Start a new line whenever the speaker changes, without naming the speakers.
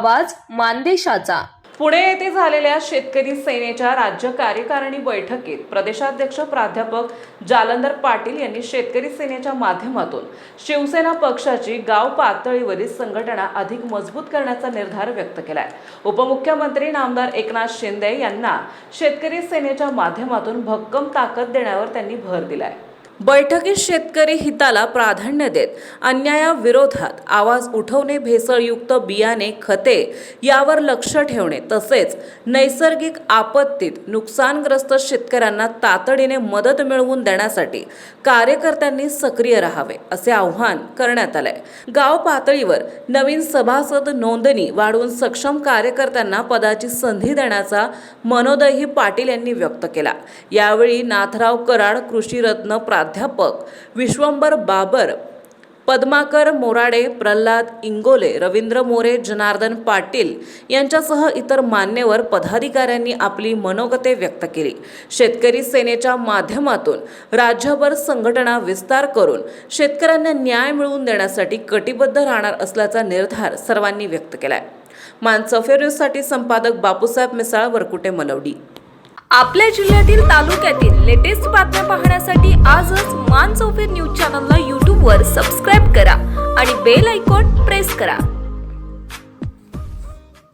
आवाज मानदेशाचा।
पुणे येथे झालेल्या शेतकरी सेनेच्या राज्य कार्यकारिणी बैठकीत प्रदेशाध्यक्ष प्राध्यापक जालंधर पाटील यांनी शेतकरी सेनेच्या माध्यमातून शिवसेना पक्षाची गाव पातळीवरील संघटना अधिक मजबूत करण्याचा निर्धार व्यक्त केलाय। उपमुख्यमंत्री नामदार एकनाथ शिंदे यांना शेतकरी सेनेच्या माध्यमातून भक्कम ताकद देण्यावर त्यांनी भर दिलाय। बैठकीत शेतकरी हिताला प्राधान्य देत अन्यायाविरोधात आवाज उठवणे, भेसळयुक्त बियाणे, खते यावर लक्ष ठेवणे तसेच नैसर्गिक आपत्तीत नुकसानग्रस्त शेतकऱ्यांना तातडीने मदत मिळवून देण्यासाठी कार्यकर्त्यांनी सक्रिय राहावे असे आवाहन करण्यात आले। गाव पातळीवर नवीन सभासद नोंदणी वाढवून सक्षम कार्यकर्त्यांना पदाची संधी देण्याचा मनोदयही पाटील यांनी व्यक्त केला। यावेळी नाथराव कराड, कृषीरत्न प्राध्यापक विश्वंभर बाबर, पद्माकर मोराडे, प्रल्हाद इंगोले, रवींद्र मोरे, जनार्दन पाटील यांच्यासह इतर मान्यवर पदाधिकाऱ्यांनी आपली मनोगते व्यक्त केली। शेतकरी सेनेच्या माध्यमातून राज्यभर संघटना विस्तार करून शेतकऱ्यांना न्याय मिळवून देण्यासाठी कटिबद्ध राहणार असल्याचा निर्धार सर्वांनी व्यक्त केलाय। मानसफेर न्यूजसाठी संपादक बापूसाहेब मिसाळ, वरकुटे, मलवडी।
आपल्या जिल्ह्यातील तालुक्यातील लेटेस्ट बातम्या पाहण्यासाठी आजच मानसफेर न्यूज चॅनलला YouTube वर सबस्क्राइब करा आणि बेल आयकॉन प्रेस करा।